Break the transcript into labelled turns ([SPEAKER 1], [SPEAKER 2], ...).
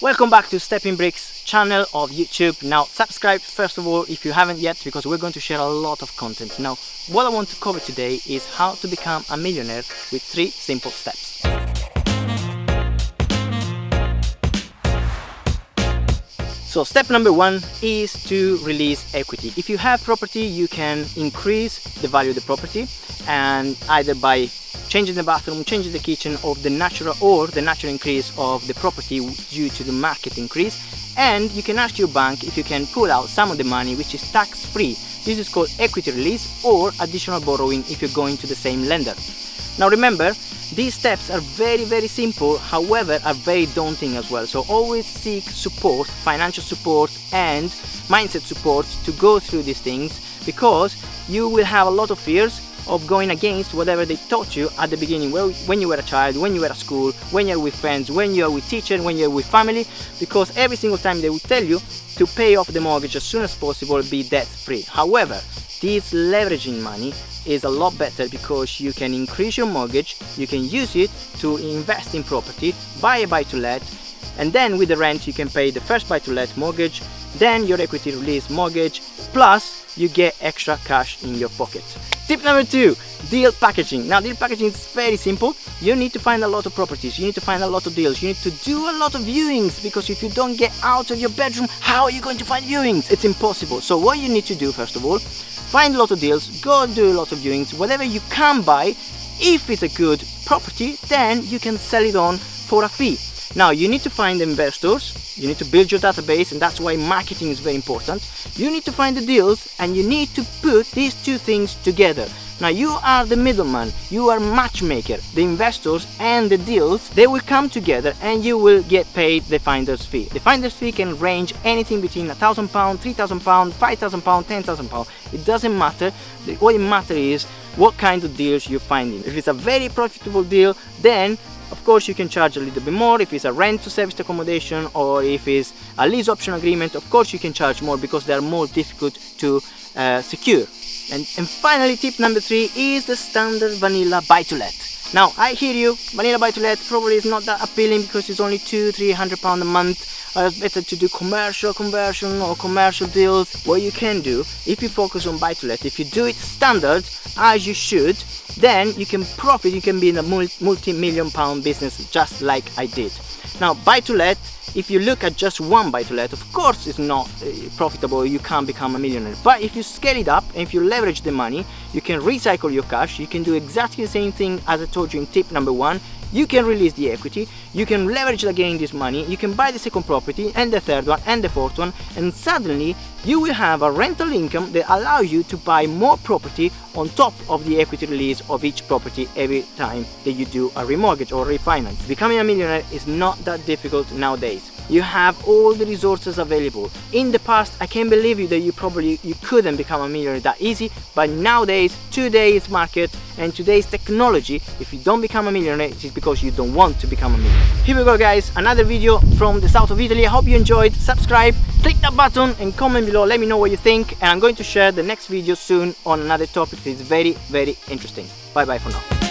[SPEAKER 1] Welcome back to Stepping Bricks channel of YouTube. Now subscribe first of all if you haven't yet, because we're going to share a lot of content. Now what I want to cover today is how to become a millionaire with 3 simple steps. So step number 1 is to release equity. If you have property, you can increase the value of the property, and either by changing the bathroom, changing the kitchen, or the natural increase of the property due to the market increase. And you can ask your bank if you can pull out some of the money which is tax-free. This is called equity release or additional borrowing if you're going to the same lender. Now remember, these steps are very simple, however are very daunting as well. So always seek support, financial support and mindset support to go through these things, because you will have a lot of fears of going against whatever they taught you at the beginning, when you were a child, when you were at school, when you're with friends, when you're with teachers, when you're with family, because every single time they will tell you to pay off the mortgage as soon as possible, be debt free. However, this leveraging money is a lot better, because you can increase your mortgage, you can use it to invest in property, buy a buy-to-let, and then with the rent you can pay the first buy-to-let mortgage, then your equity release mortgage, plus you get extra cash in your pocket. Tip number 2, deal packaging. Now deal packaging is very simple. You need to find a lot of properties, you need to find a lot of deals, you need to do a lot of viewings, because if you don't get out of your bedroom, how are you going to find viewings? It's impossible. So what you need to do, first of all, find a lot of deals, go do a lot of viewings, whatever you can buy. If it's a good property, then you can sell it on for a fee. Now you need to find investors, you need to build your database, and that's why marketing is very important. You need to find the deals, and you need to put these 2 things together. Now you are the middleman, you are matchmaker. The investors and the deals, they will come together and you will get paid the finder's fee. The finder's fee can range anything between £1,000, £3,000, £5,000, £10,000. It doesn't matter. What it matters is what kind of deals you're finding. If it's a very profitable deal, then of course you can charge a little bit more. If it's a rent to service accommodation, or if it's a lease option agreement, of course you can charge more, because they are more difficult to secure. And finally, tip number 3 is the standard vanilla buy-to-let. Now I hear you, vanilla buy-to-let probably is not that appealing because it's only £200–300 a month. It's better to do commercial conversion or commercial deals. What you can do, if you focus on buy-to-let, if you do it standard as you should, then you can profit, you can be in a multi-million pound business just like I did. Now buy-to-let, if you look at just one buy-to-let, of course it's not profitable, you can't become a millionaire. But if you scale it up and if you leverage the money, you can recycle your cash, you can do exactly the same thing as I told you in tip number 1. You can release the equity, you can leverage again this money, you can buy the second property and the third one and the fourth one, and suddenly you will have a rental income that allows you to buy more property on top of the equity release of each property every time that you do a remortgage or refinance. Becoming a millionaire is not that difficult nowadays. You have all the resources available. In the past, I can't believe you that you couldn't become a millionaire that easy, but nowadays, today's market and today's technology, if you don't become a millionaire, it's because you don't want to become a millionaire. Here we go guys, another video from the south of Italy. I hope you enjoyed. Subscribe, click that button and comment below, let me know what you think, and I'm going to share the next video soon on another topic that is very interesting. Bye bye for now.